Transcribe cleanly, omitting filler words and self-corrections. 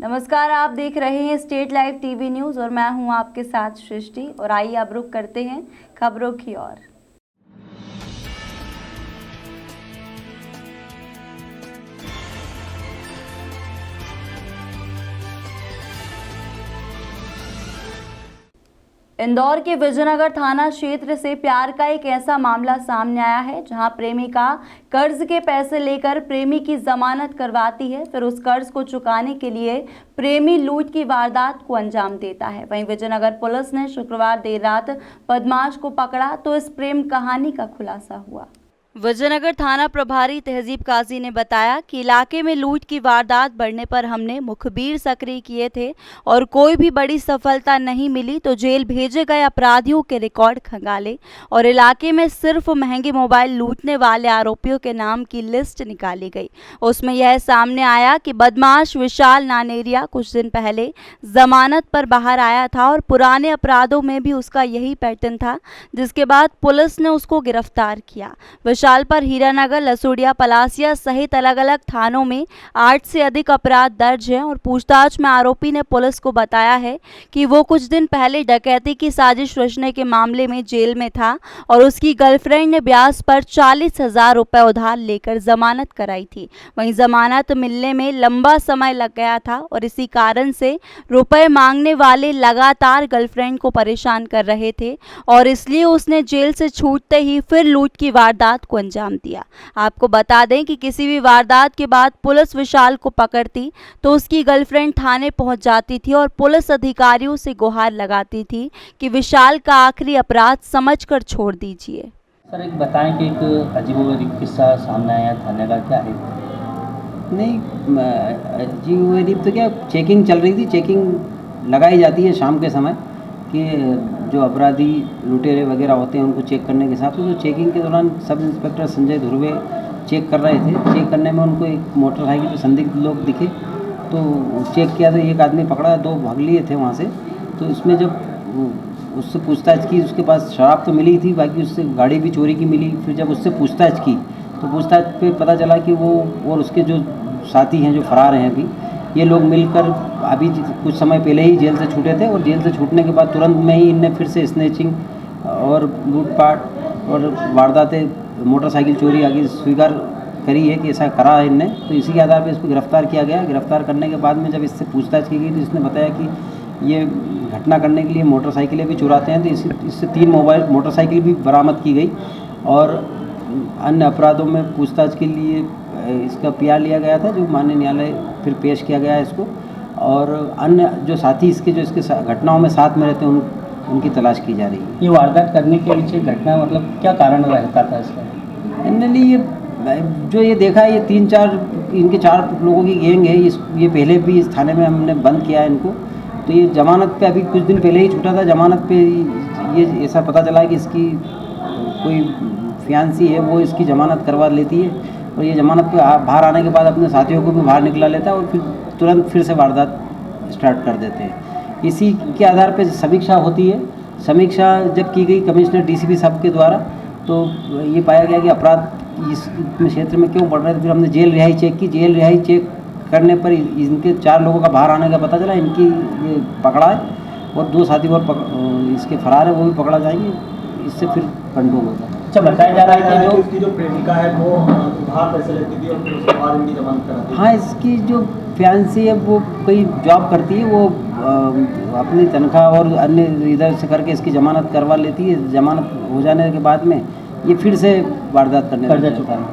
नमस्कार, आप देख रहे हैं स्टेट लाइव टीवी न्यूज़ और मैं हूं आपके साथ सृष्टि। और आइए अब रुख करते हैं खबरों की ओर। इंदौर के विजयनगर थाना क्षेत्र से प्यार का एक ऐसा मामला सामने आया है जहां प्रेमिका कर्ज के पैसे लेकर प्रेमी की जमानत करवाती है, फिर उस कर्ज को चुकाने के लिए प्रेमी लूट की वारदात को अंजाम देता है। वहीं विजयनगर पुलिस ने शुक्रवार देर रात बदमाश को पकड़ा तो इस प्रेम कहानी का खुलासा हुआ। विजयनगर थाना प्रभारी तहजीब काजी ने बताया कि इलाके में लूट की वारदात बढ़ने पर हमने मुखबिर सक्रिय किए थे और कोई भी बड़ी सफलता नहीं मिली तो जेल भेजे गए अपराधियों के रिकॉर्ड खंगाले और इलाके में सिर्फ महंगे मोबाइल लूटने वाले आरोपियों के नाम की लिस्ट निकाली गई। उसमें यह सामने आया कि बदमाश विशाल नानेरिया कुछ दिन पहले जमानत पर बाहर आया था और पुराने अपराधों में भी उसका यही पैटर्न था, जिसके बाद पुलिस ने उसको गिरफ्तार किया। विशाल पर हीरानगर, लसुड़िया, पलासिया सहित अलग अलग थानों में 8 से अधिक अपराध दर्ज हैं और पूछताछ में आरोपी ने पुलिस को बताया है कि वो कुछ दिन पहले डकैती की साजिश रचने के मामले में जेल में था और उसकी गर्लफ्रेंड ने ब्याज पर 40,000 रुपए उधार लेकर जमानत कराई थी। वहीं जमानत मिलने में लंबा समय लग गया था और इसी कारण से रुपए मांगने वाले लगातार गर्लफ्रेंड को परेशान कर रहे थे और इसलिए उसने जेल से छूटते ही फिर लूट की वारदात को अंजाम दिया। आपको बता दें कि किसी भी वारदात के बाद पुलिस विशाल को पकड़ती तो उसकी गर्लफ्रेंड थाने पहुंच जाती थी और पुलिस अधिकारियों से गुहार लगाती थी कि विशाल का आखिरी अपराध समझकर छोड़ दीजिए। सर, एक बताएं कि एक अजीबोगरीब किस्सा सामने आया थाने का, क्या है? नहीं, अजीबोगरीब तो क्या, चेकिंग चल रही थी। चेकिंग लगाई जाती है शाम के समय कि जो अपराधी लुटेरे वगैरह होते हैं उनको चेक करने के हिसाब से। तो चेकिंग के दौरान sub inspector Sanjay Dhruve check कर रहे थे। चेक करने में उनको एक मोटरसाइकिल पर संदिग्ध लोग दिखे तो चेक किया तो एक आदमी पकड़ा, 2 भाग लिए थे वहाँ से। तो इसमें जब उससे पूछताछ की, उसके पास शराब तो मिली थी, बाकी उससे गाड़ी भी चोरी की मिली। फिर जब उससे पूछताछ की तो पूछताछ पे पता चला कि वो और उसके जो साथी हैं जो फरार हैं अभी, ये लोग मिलकर अभी कुछ समय पहले ही जेल से छूटे थे और जेल से छूटने के बाद तुरंत में ही इनने फिर से स्नैचिंग और लूटपाट और वारदातें, मोटरसाइकिल चोरी आगे स्वीकार करी है कि ऐसा करा है इनने। तो इसी के आधार पर इसको गिरफ्तार किया गया। गिरफ्तार करने के बाद में जब इससे पूछताछ की गई तो इसने बताया कि ये घटना करने के लिए मोटरसाइकिलें भी चुराते हैं। तो इससे 3 मोटरसाइकिल भी बरामद की गई और अन्य अपराधों में पूछताछ के लिए इसका PR लिया गया था, जो माननीय न्यायालय फिर पेश किया गया है इसको। और अन्य जो साथी इसके घटनाओं में साथ में रहते हैं उनकी तलाश की जा रही है। ये वारदात करने के पीछे घटना मतलब क्या कारण रहता था इसका? जनरली ये देखा है, ये 3-4 इनके 4 लोगों की गैंग है। ये पहले भी इस थाने में हमने बंद किया है इनको। तो ये जमानत पे अभी कुछ दिन पहले ही छूटा था। जमानत पे ये ऐसा पता चला कि इसकी कोई फियांसी है, वो इसकी जमानत करवा लेती है और ये जमानत पे बाहर आने के बाद अपने साथियों को भी बाहर निकला लेता है और फिर तुरंत फिर से वारदात स्टार्ट कर देते हैं। इसी के आधार पे समीक्षा होती है। समीक्षा जब की गई कमिश्नर DCP साहब के द्वारा, तो ये पाया गया कि अपराध इस क्षेत्र में क्यों बढ़ रहे थे। फिर हमने जेल रिहाई चेक की। जेल रिहाई चेक करने पर इनके 4 लोगों का बाहर आने का पता चला। इनकी ये पकड़ा है और 2 साथी और इसके फरार है, वो भी पकड़ा जाएंगे। इससे फिर कंट्रोल होगा। अच्छा, बताया जा रहा है कि इसकी जो प्रेमिका है वो उधार पैसे लेती थी और फिर उसके बाद इनकी जमानत कराती थी। हाँ, इसकी जो फियांसी है वो कोई जॉब करती है, वो अपनी तनख्वाह और अन्य इधर से करके इसकी जमानत करवा लेती है। जमानत हो जाने के बाद में ये फिर से वारदात करने कर्जा चुकाना।